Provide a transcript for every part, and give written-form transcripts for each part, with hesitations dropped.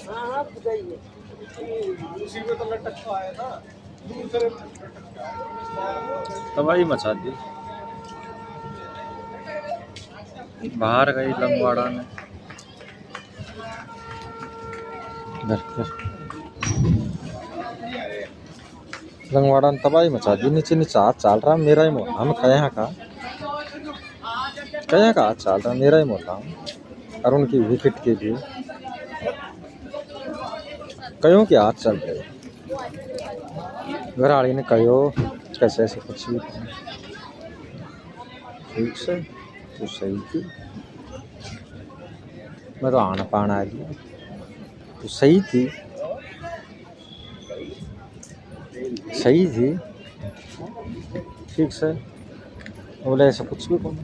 हाँ हाँ बताइए। उसी में तो लटका आया था दूसरे तबाही मचा दी बाहर गई लंगवाड़ा में। लंगवाड़ा ने तबाही मचा दी। नीचे नीचे हाथ चाल रहा मेरा ही मोहल्ला में। कहाँ का हाथ चाल रहा मेरा ही मोहल्ला में। अरुण की विकेट के लिए कयों के हाथ चल रहे। घरवाली ने कहो कैसे ऐसे कुछ भी ठीक से तो सही थी। मैं तो आना पाना आ गया तो सही थी ठीक से। बोले ऐसा कुछ भी कौन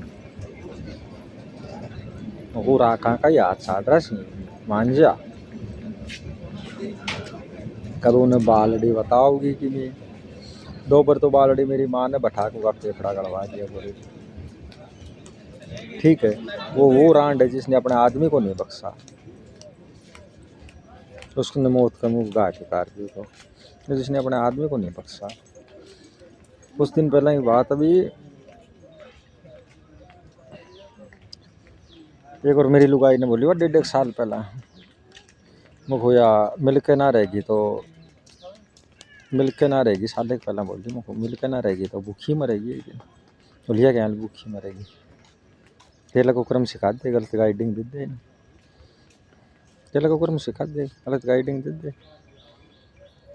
वो रहा का याद साड़ रहा मान जा कदों ने बालड़ी बताओगी कि नहीं। दो बार तो बालड़ी मेरी माँ ने बैठा के फेफड़ा गड़वा दिया बोले। ठीक है वो रांड है जिसने अपने आदमी को नहीं बख्शा। उसने मौत का मुंह गा के कार दी तो जिसने अपने आदमी को नहीं बख्शा। कुछ दिन पहले की बात अभी एक और मेरी लुगाई ने बोली 1.5 साल पहला मुझको या मिलके ना रहेगी साले के पहला बोल दी मुझको मिलके ना रहेगी तो भूखी मरेगी एक दिन। तो लिया क्या भूखी मरेगी तेल को क्रम सिखा दे गलत गाइडिंग दे दे तेल को क्रम सिखा दे गलत गाइडिंग दे दे।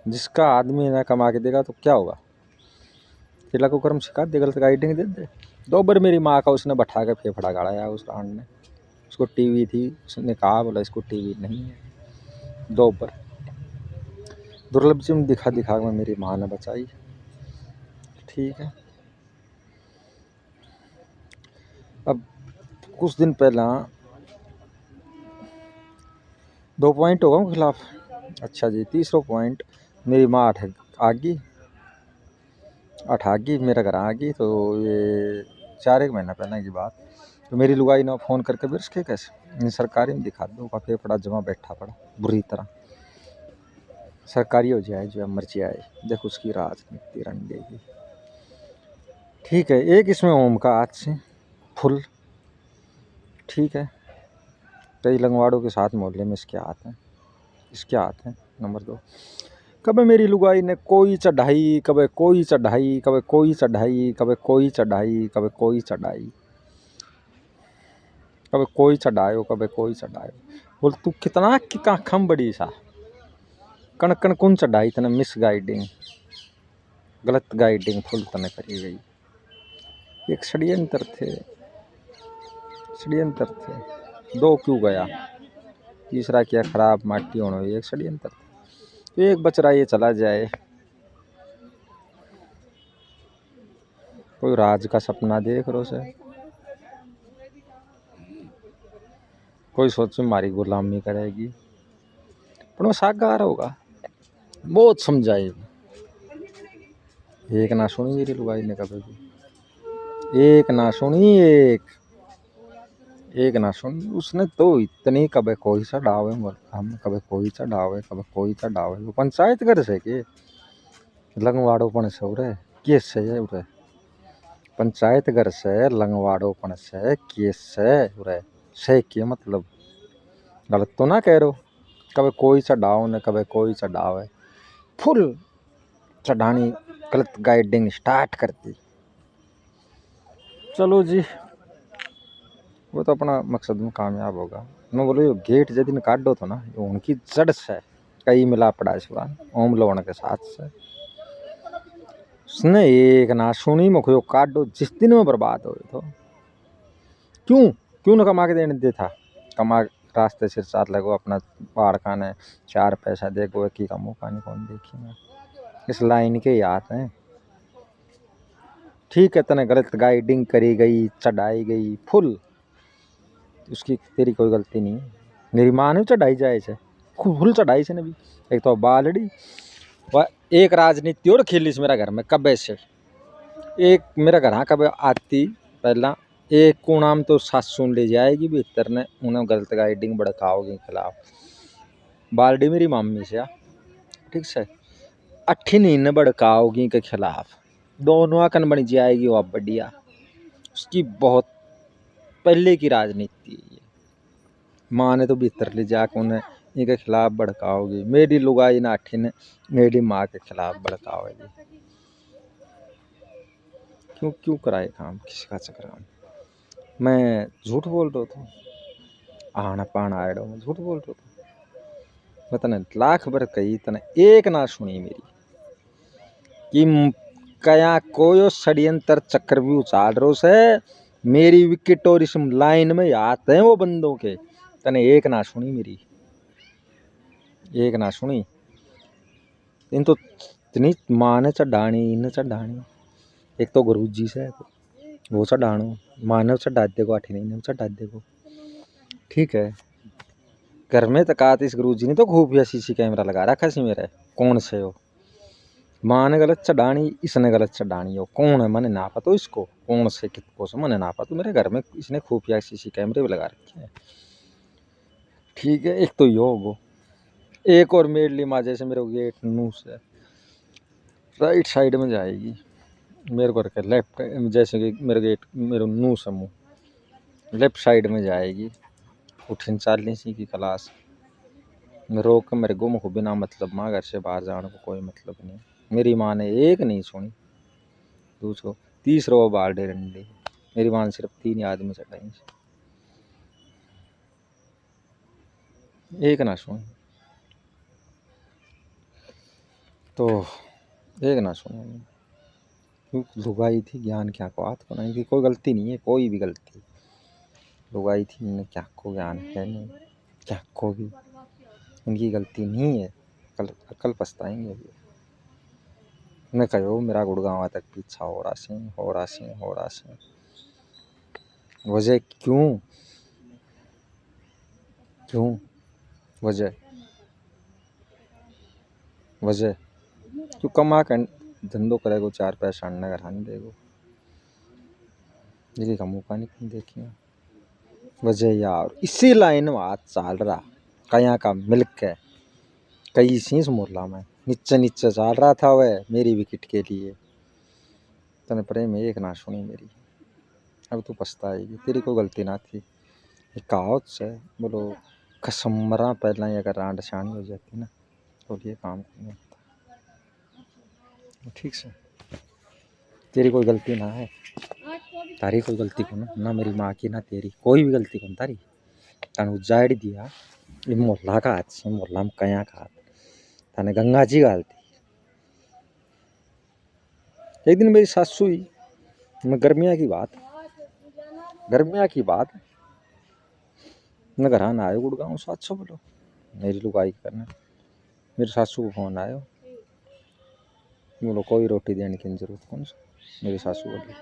जिसका आदमी ना कमा के देगा तो क्या होगा। तेला को क्रम सिखा दे गलत गाइडिंग दे दे। 2 बार मेरी माँ का उसने बैठा के फेफड़ा गाड़ा उस रांड ने। उसको टीवी थी उसने कहा बोला इसको टीवी नहीं है। 2 बार दुर्लभ जी में दिखा में मेरी माँ ने बचाई। ठीक है अब कुछ दिन पहला 2 पॉइंट होगा उनके खिलाफ। अच्छा जी तीसरा पॉइंट मेरी माँ आ गई मेरा घर आ गई। तो ये 4 महीना पहले की बात। तो मेरी लुगाई ने फ़ोन करके भी उसके कैसे सरकारी में दिखा दो का फेफड़ा जमा बैठा पड़ा बुरी तरह। सरकारी हो जाए जो मर्जी आए देखो उसकी राजनीति रंगे की। ठीक है एक इसमें ओम का हाथ से फुल। ठीक है कई लंगवाड़ों के साथ मोहल्ले में इसके हाथ हैं। नंबर 2 कभी मेरी लुगाई ने कोई चढ़ाई कभी कोई चढ़ाई कभी कोई चढ़ाई कभी कोई चढ़ाई कभी कोई चढ़ाई कभी कोई चढ़ायो कभी कोई चढ़ायो। बोल तू कितना कितना खम बड़ी सा कण कण कौन चढ़ाई तने मिस गाइडिंग गलत गाइडिंग फुल तने करी गई। एक षड्यंत्र थे 2 क्यों गया तीसरा क्या खराब माटी होना एक षड्यंत्र। तो एक बचरा ये चला जाए कोई राज का सपना देख रो से कोई सोचे मारी गुलामी करेगी पर वो साकार होगा बहुत समझाए। एक ना सुनी मेरी लुगाई ने कभी भी एक ना सुनी उसने तो इतनी कभी कोई चढ़ावे हम कभी कोई चढ़ावे वो पंचायत घर से के लंगवाड़ोपन से उरे केस से उरे पंचायत घर से लंगवाड़ोपन से केस से उरे से के मतलब गलत तो ना कह रो। कभी कोई चढ़ाओ ने कभी कोई चढ़ावे फुल चढ़ानी गलत गाइडिंग स्टार्ट कर दी। चलो जी वो तो अपना मकसद में कामयाब होगा। मैं बोलो गेट जब दिन काट दो तो ना उनकी जड़ से कई मिला पड़ा इस बार ओम लोन के साथ से उसने एक ना सुनी मुखो काट दो जिस दिन में बर्बाद हो तो क्यों ना कमा के देने दे था। कमा रास्ते से साथ लगो अपना पहाड़ खाने 4 पैसा देखो एक ही का मौका नहीं कौन देखी मैं इस लाइन के याद हैं। ठीक है तने गलत गाइडिंग करी गई चढ़ाई गई फुल उसकी तेरी कोई गलती नहीं है। मेरी माँ ने चढ़ाई जाए से फुल चढ़ाई से भी एक तो बालड़ी वह एक राजनीति और खेली मेरा घर में कब्बे से एक मेरा घर कब आती पहला एक को नाम तो सासू ले जाएगी भीतर ने उन्हें गलत गाइडिंग भड़काओगे खिलाफ बाल्टी मेरी मामी से ठीक से अठी नीन भड़काओगी के खिलाफ दोनों अकन बन जाएगी वो बढ़िया। उसकी बहुत पहले की राजनीति है ये। माँ ने तो भीतर ले जाकर उन्हें इनके खिलाफ भड़काओगी मेरी लुगाई ना अठी ने मेरी माँ के खिलाफ भड़काओगी। क्यों क्यों कराए काम किसका चक्कर मैं झूठ बोल रहा था आना पाना आए मैं झूठ बोल रहा था मैं तने लाख बार कही तने एक ना सुनी मेरी कि कया कोई षड्यंत्र चक्र भी उछाल रो से मेरी विकेट और इस लाइन में आते हैं वो बंदों के तने एक ना सुनी मेरी एक ना सुनी इन तो इतनी माँ ने चढ़ानी इन्हें चढ़ानी एक तो गुरु जी से वो चढ़ानो मानव चढ़ा देगो आठी नहीं चढ़ा देगो ठीक है। घर में तक आते इस गुरु जी ने तो खूब सीसी कैमरा लगा रखा सी मेरे कौन से हो माँ ने गलत चढ़ानी इसने गलत चढ़ानी हो कौन है मैंने ना पता इसको कौन से कितको से मैंने ना पता मेरे घर में इसने खुफिया सीसी कैमरे भी लगा रखे हैं ठीक है। एक तो यो हो एक और मेरे लिए माँ जैसे मेरे गेट नू से राइट साइड में जाएगी मेरे को रखे लेफ्ट जैसे कि मेरे गेट मेरे नू से मुँह लेफ्ट साइड में जाएगी उठन चालनी सी की क्लास में रोक मेरे गुम को बिना मतलब माँ घर से बाहर जाने को कोई मतलब नहीं मेरी माँ ने एक नहीं सुनी दूसरो तीसरो बाल डंडी मेरी माँ ने सिर्फ 3 आदमी चढ़ाई एक ना सुनी तो एक ना सुनी लुगाई थी ज्ञान क्या को हाथ को नहीं थी कोई गलती नहीं है कोई भी गलती लुगाई थी इन्हें क्या को ज्ञान है नहीं क्या को भी इनकी गलती नहीं है कल पछताएंगे अभी मैं कहो मेरा गुड़गांव तक पीछा हो रहा से वजह क्यों क्यों वजह क्यों कमा कर धंधो करेगो 4 पैसा अन्ना घर आने देगो जिसकी का मौका नहीं देखिए वजह यार इसी लाइन में हाथ चाल रहा कया का मिल्क है कई सीस मोहल्ला में नीचे चाल रहा था वह मेरी विकेट के लिए तने प्रेम एक ना सुनी मेरी अब तू पछताएगी तेरी कोई गलती ना थी कहावत से बोलो कसमरा पहला ही अगर रांड शानी हो जाती ना तो ये काम नहीं होता ठीक से तेरी कोई गलती ना है तारी कोई गलती को ना मेरी माँ की ना तेरी कोई भी गलती को तारी तने उजाड़ दिया ये मोहल्ला का हाथ से मोहल्ला में कया का हाथ तने गंगा जी गालती एक दिन मेरी सासू ही मैं गर्मियाँ की बात मैं घर आना आयो गुड़गांव 700 बोलो मेरी लुगाई करना मेरे सासू को फोन आयो बोलो कोई रोटी देने की जरूरत कौन सा मेरी सासू बोली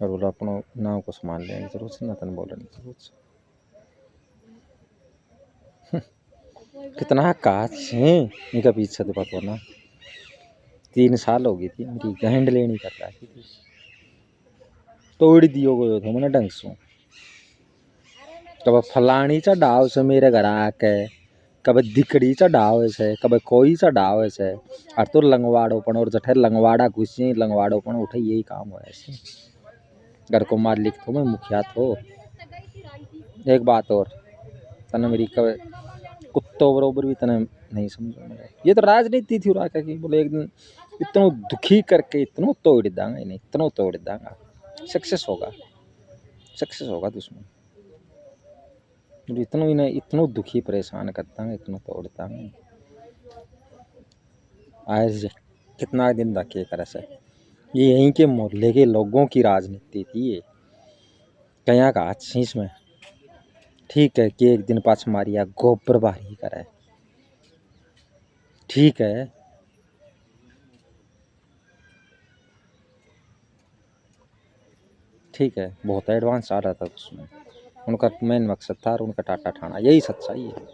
और बोलो अपनो नाव को सामान लेने की जरूरत ना तन बोलने की जरूरत कितना काज है इनका पीछे तो पता ना 3 साल हो गई थी इनकी गहंड लेनी कर रही थी तोड़ दियो गयो था मैंने ढंग से कब फलानी चढ़ाव से मेरे घर आके कब दिकड़ी चढ़ावे से कब कोई चढ़ावे से और तो लंगवाड़ोपन और जठे लंगवाड़ा घुसी लंगवाड़ोपन उठे यही काम हो ऐसे घर को मालिक तो मैं मुखिया तो एक बात और तने मेरी कब कुत्तों बरोबर भी तने नहीं समझो मेरे ये तो राजनीति थी उरा की बोले एक दिन इतना दुखी करके इतना तोड़ दांगा इन्हें इतना तोड़ दांगा सक्सेस होगा दुश्मन इतना इन्हें इतना दुखी परेशान करता है इतना तोड़ता है आज कितना दिन रखे कर से ये यहीं के मोहल्ले के लोगों की राजनीति थी ये कया का शीश में ठीक है कि एक दिन पाछ मारिया गोबर बारी करे ठीक है बहुत एडवांस आ रहा था उसमें उनका मेन मकसद था और उनका टाटा ठाना यही सच्चाई है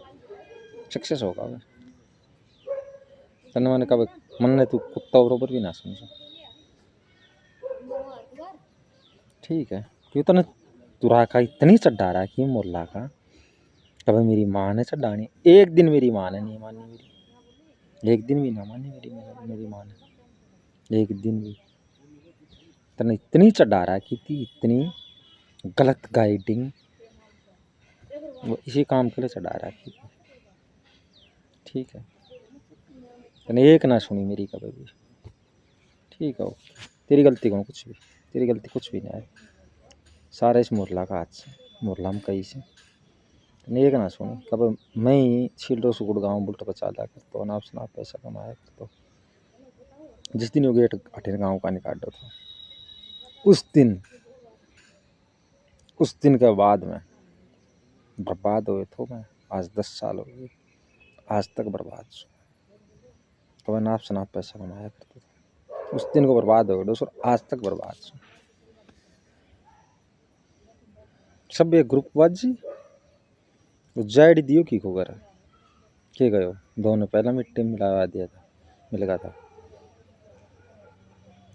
सक्सेस होगा वह तने मैंने कब मन ने तू कुत्ता बरोबर भी ना समझो ठीक है, क्यों तने तुरा का इतनी चढ़ा रहा कि मोहल्ला का। कभी मेरी माँ ने चढ़ानी, एक दिन मेरी माँ ने नहीं मानी मेरी, एक दिन भी ना मानी मेरी माँ ने, एक दिन भी। तने इतनी चढ़ा रहा कि थी, इतनी गलत गाइडिंग, वो इसी काम के लिए चढ़ा रहा कि। ठीक है, तने एक ना सुनी मेरी कभी भी। ठीक है, ओके, तेरी गलती कहूँ कुछ भी, तेरी गलती कुछ भी नहीं है, सारा इस मोहल्ला का हाथ से, मोहल्ला में कहीं से एक ना सुनी कब। मैं ही छीलो सुकुड़ गाँव बुलट बचा लिया करता, नाप शनाप पैसा कमाया करता। जिस दिन वो गेट हटेर गाँव का निकाल दो था, उस दिन के बाद में बर्बाद हुए तो मैं। आज 10 साल हो गए, आज तक बर्बाद छू। कब नाप शनाप पैसा कमाया करता था, उस दिन को बर्बाद हो गए दोस्तों, आज तक बर्बाद छू। सब एक ग्रुप बाजी जाइड दियो की को कर के गयो, दोनों पहला मिट्टी में मिला दिया था, मिल गया था।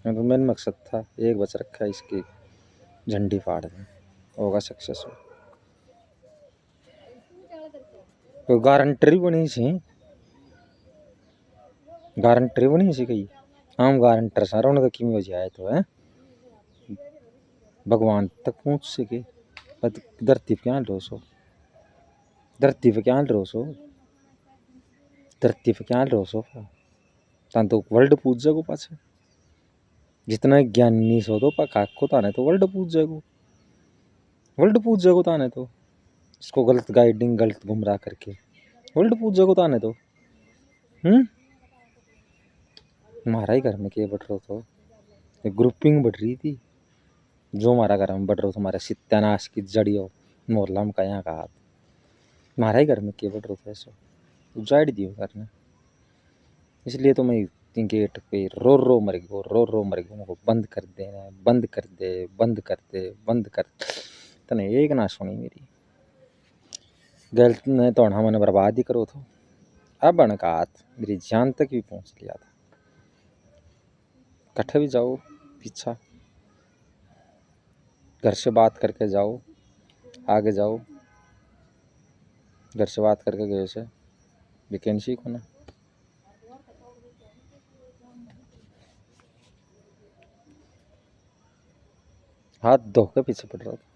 तो मेन मकसद था एक बच रखा, इसकी झंडी फाड़ दें, होगा सक्सेस। तो गारंटी बनी सी, गारंटी बनी सी कही आम गारंटर सारा उनका किमी हो जाए तो है भगवान तक पहुँच सके। धरती पे क्या लो सो, धरती पे क्या लो सो, धरती पे क्या लो सो, तो वर्ल्ड पूछ जागो पाछे। जितना ज्ञानी सो तो पका को ताने तो वर्ल्ड पूछ जागो, वर्ल्ड पूछ जागो ताने तो इसको गलत गाइडिंग, गलत गुमराह करके वर्ल्ड पूछ जागो ताने तो। हमारा ही घर में क्या बढ़ रहा तो, ग्रुपिंग बढ़ रही थी, जो हमारा घर में बढ़ रहा था, हमारे सत्यानाश की जड़ियों मोहल्ला में का यहाँ का हाथ, हमारा ही घर में क्या बढ़ रहा था ऐसा, उजाड़ दियो करने। इसलिए तो मैं गेट पे रो मर गयो, रो मर गयो, उनको बंद कर देना, बंद कर दे, बंद कर दे, बंद कर। तने एक ना सुनी मेरी गलत ने तो मैंने बर्बाद ही करो तो। अब का हाथ मेरी जान तक भी पहुंच लिया था। कट्ठे भी जाओ पीछा, घर से बात करके जाओ, आगे जाओ, घर से बात करके गए से वैकेंसी को ना हाथ धो के पीछे पड़ रहा था।